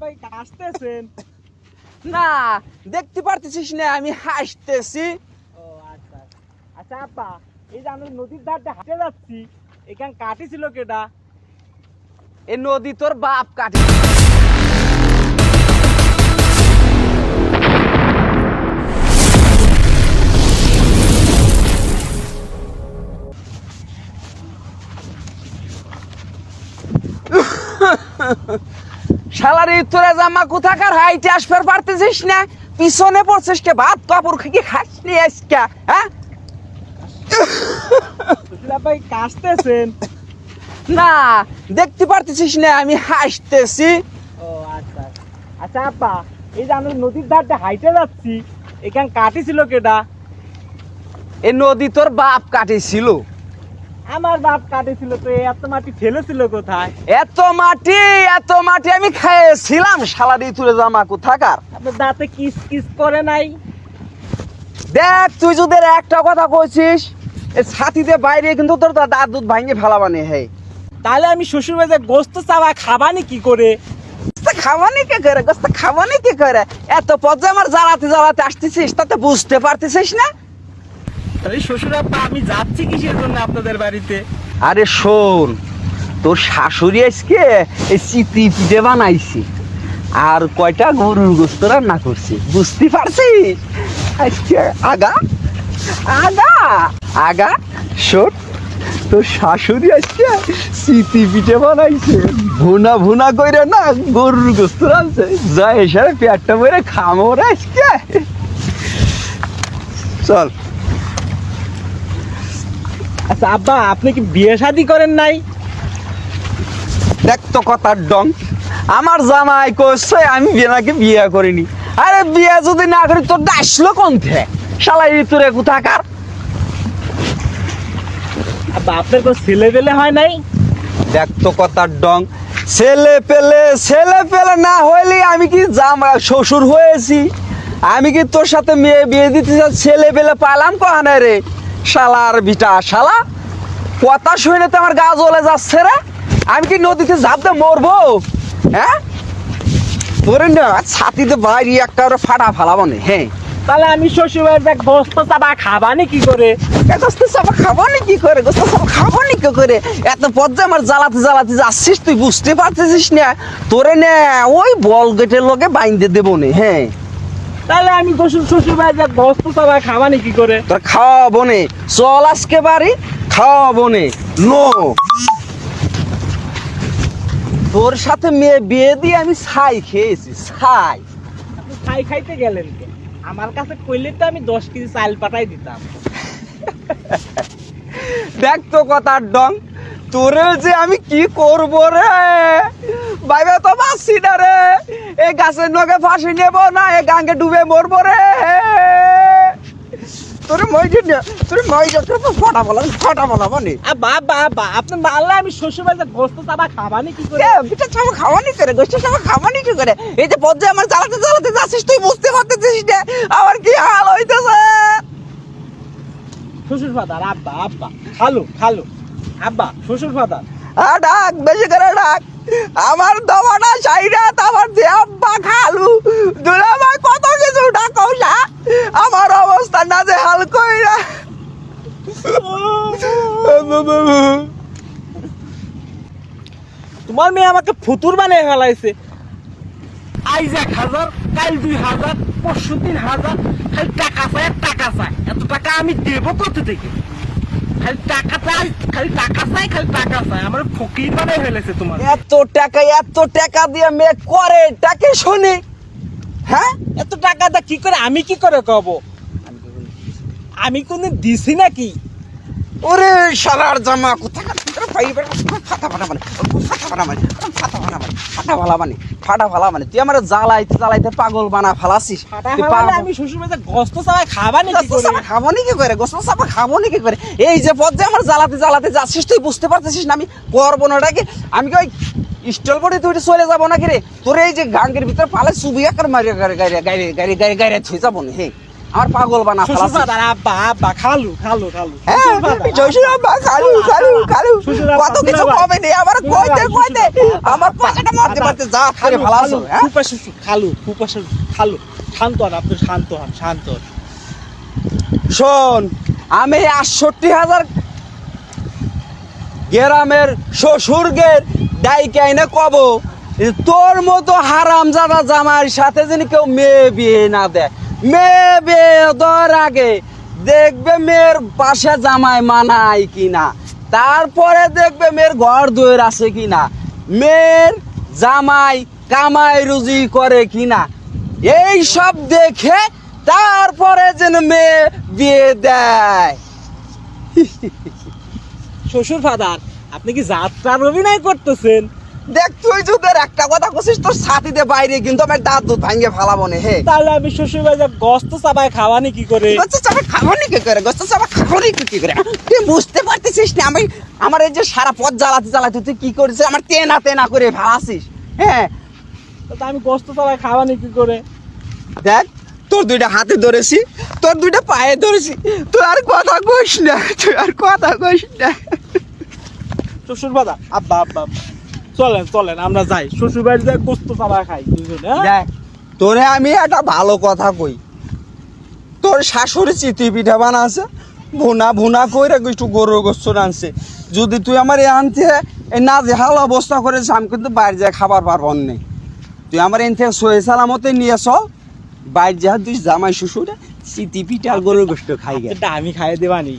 ভাই হাসতেছেন? না দেখতে পারতেছিস না আমি হাসতেছি। ও আচ্ছা আচ্ছা আপা, এই যে আমরা নদীর ধারে হাঁটে যাচ্ছি, এখান কাটি ছিল কেটা? এ নদী তোর বাপ কাটে। শালারি তোরা জামা কোথাকার হাইটে আসবার পারতেছিস না, পিছনে পড়ছিস কে? ভাত কাপড় খেয়ে খাস নি আজকে? হ্যাঁ ভাই কাশতেছেন? না দেখতে পারতেছিস না আমি হাসতেছি। ও আচ্ছা আচ্ছা আপা, এই যে আমরা নদীর ধারে হাইটে যাচ্ছি, এখান কাটি ছিল কেটা? এ নদী তোর বাপ কাটেছিল। আমার বাপ কাটেছিল তো, এত মাটি ফেলেছিল কোথায়? এত মাটি আমি খাইয়েছিলাম। শালারি তুলে জামা কোথাকার। আপনার দাঁতে কিস কিস করে নাই? দেখ তুই যদি একটা কথা কইছিস, এই ছাতিতে বাইরে কিন্তু তোর দাঁত দুধ ভাঙে ফেলাবানি। হে তাহলে আমি শ্বশুর বাড়িতে গোস্ত চাওয়া খাবানি কি করে? খাবানি কে করে? গোস্ত খাবানি কে করে? এত পর্যায়ে আমার জ্বালাতে আসতেছিস, তাতে বুঝতে পারতেছিস না? তাহলে শ্বশুর আব্বা আমি যাচ্ছি কিসের জন্য আপনাদের বাড়িতে? আরে শোন, তোর শাশুড়ি আজকে এই চিতি পিঠে বানাইছি আর কয়টা গরুর গোস্ত রান্না করছি, বুঝতে পারছিস? আজকে আগা আগা আগা শোন, তোর শাশুড়ি আজকে চিতি পিঠে বানাইছে, ভুনা কইরা না গরুর গোস্ত রানছে। যা এসে পেটটা ভরে খামো রে আজকে। চল। আচ্ছা আব্বা, আপনি কি বিয়ে শাদী করেন নাই? দেখ তো কথার ডং, আমার জামাই কইছে আমি নাকি বিয়ে করিনি। আরে বিয়ে যদি না করি তোর আসলো কোন থেকে? শালাই তোরে কোথাকার? আব্বা আপনার কোনো ছেলে পেলে হয় নাই? দেখ তো কথার ডং, ছেলে পেলে না হইলে আমি কি জামাই শ্বশুর হয়েছি? আমি কি তোর সাথে মেয়ে বিয়ে দিতে ছেলে পেলে পালাম কহানে রে? শালার বিটা শালা, কথা শুনে তো আমার গা জ্বলে যাচ্ছে রে। আমি কি নদীতে ঝাঁপ দিয়ে মরবো? হ্যাঁ তোরে না ছাতিতে বাইরে একটা ফাটা ফালাবো না। হ্যাঁ তাহলে আমি শ্বশুর বাড়িতে গোস্ত চাবা খাবানি কি করে? গোস্ত চাপা খাবানি কি করে? গোস্ত চাপা খাবানি কি করে? এত পর্যায়ে আমার জ্বালাতে যাচ্ছিস, তুই বুঝতে পারতেছিস না? তোরে না ওই বল গেটের লোকে বাইন্দে দেবো নে। হ্যাঁ তাহলে আমি শ্বশুর বাড়িতে গোস্ত চাবা খাবানি কি করে? তোর খাওয়াবো নে, চল আজকে বাড়ি খাওয়াবো নে। নো, তোর সাথে মেয়ে বিয়ে দিয়ে আমি ছাই খেয়েছি, ছাই। আপনি খাই খাইতে গেলেন তো, আমার কাছে কইলে তো আমি 10 কেজি চাল পাঠাই দিতাম। দেখ তো কথার ডং, তোরে যে আমি কি করব রে ভাইবে, তো বাঁচছি না রে। এই গাছের নগে ফাঁসি নেবো না এই গাঙ্গে ডুবে মরবো রে। তোর ফটা বলা মানে বাবা আপনি মারলে আমি শ্বশুর বাড়িতে গোস্ত চাবা খাবানি কি করে? পিঠা চাপা খাওয়ানি করে, গোষ্ঠ চাপা খাওয়ানি কি করে? এই যে পর্যায়ে আমার জ্বালাতে যাচ্ছিস, তুই বুঝতে পারতেছিস না আমার কি হাল হইতেছে? শ্বশুর ফাদার আব্বা খালু আব্বা শ্বশুর ফাদার। ডাক বেশি করে ডাক, আমার দমাটা সাইরাত, আমার যে আব্বা খালু দুলাভাই কত কিছু ডাকও না, আমার অবস্থা না যে হাল কইরা। তোমার মেয়ে আমাকে ফুতুর বানিয়ে ফেলাইছে। আইজ 1000, কাল 2000, পরশু 3000, খালি টাকা চাই। এত টাকা আমি দেবো কোথা থেকে? খালি টাকা চাই। আমার ফকির বানিয়ে ফেলেছে তোমার। এত টাকা দিয়ে মেয়ে করে টাকে শুনি? হ্যাঁ এত টাকাটা কি করে, আমি কি করে কব? আমি কোনদিন দিছি নাকি? ওরে শালার জামা কোথাকার ফাটা ফালা মানে তুই আমার জ্বালাইতে পাগল বানা ফালাছিস। আমি শ্বশুর বাড়িতে গোস্ত চাবা খাবানি কি করে? খাবনি কি করে? গোস্ত চাপা খাবনি কি করে? এই যে পর্যায়ে আমার জ্বালাতে যাচ্ছিস, তুই বুঝতে পারতেছিস না আমি করবো না ওটাকে? আমি কি ওই স্টল করে তুই চলে যাবো নাকি রে? তোর এই যে গাঙ্গের ভিতরে পালে চুবি একার মারি গাড়ি থই যাবো না। হে আমার পাগল বানা শ্বশুর ফেলাছিস। ফাদার আব্বা আব্বা খালু খালু খালু হ্যাঁ, শ্বশুর ফাদার, শ্বশুর আব্বা, খালু, খালু, খালু। শ্বশুর আব্বা, কত কিছু দুলাভাই। কবে নেই, আমার কইতে দুলাভাই, কইতে শ্বশুর আব্বা, আমার পাটাটা মারতে মারতে জাত করে ফেলাছো, হ্যাঁ? ফুপা শ্বশুর খালু ফুপা শ্বশুর খালু, শান্ত হন আপনি, শান্ত হন শান্ত হন। শোন, আমি ৬৮,০০০ গ্রামের শ্বশুরগের ডাইকে আইনে কব যে তোর মতো হারামজাদা জামাইয়ের সাথে যেন কেউ মেয়ে বিয়ে না দেয়। মেয়ে বিয়ে দেওয়ার আগে দেখবে মেয়ের পাশে জামাই মানায় কিনা, তারপরে দেখবে মেয়ের ঘর দুয়ার আছে কিনা, মেয়ের জামাই কামাই রুজি করে কিনা, এই সব দেখে তারপরে যেন মেয়ে বিয়ে দেয়। শ্বশুর ফাদার, আপনি কি যাত্রার অভিনয় করতেছেন? দেখ, তুই যদি আর একটা কথা কছিস তোর ছাতিতে বাইরে কিন্তু আমার দাঁত দুধ ভাঙ্গে ফেলাবো না। হে, তাহলে আমি শ্বশুর বাড়ি গস্ত চাপায় খাওয়ানি কি করে? গোস্ত চাপা খাবনি কি করে? গোস্ত চাপা খাবনি কি করে? তুই বুঝতে পারতেছিস না আমি আমার এই যে সারা পথ জ্বালাতে জ্বালাতে তুই কি করেছিস, আমার তেনা তেনা করে ফেলাছিস। হ্যাঁ, তা আমি গস্ত চাপায় খাওয়ানি কি করে? দেখ, তোর দুইটা হাতে ধরেছি, তোর দুইটা পায়ে ধরেছি, তুই আর কথা কইস না, তুই আর কথা কইস না। শ্বশুর ফাদার আব্বা আব্বা আব্বা, চলেন চলেন আমরা যাই শ্বশুর বাড়ি যাই গোস্ত চাপায় খাই দুজনে, হ্যাঁ? দেখ, তোরে আমি একটা ভালো কথা কই, তোর শাশুড়ি চিতই পিঠা বানাছে, ভুনা ভুনা কইরা একটু গরুর গোস্ত রানছে। যদি তুই আমার এ আনতে এই না যে হাল অবস্থা করেছিস, আমি কিন্তু বাইরে যায় খাবার পারবো নেই। তুই আমার এন থেকে সহি সালামতে নিয়ে চল, বাইরে যা তুই জামাই শ্বশুরে চিতি পিঠা আর গরুর গোস্ত খাই গে। এটা আমি খাইয়ে দেবানি,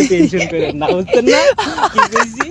টেনশন করেন না, বুঝছেন না কি কইছি?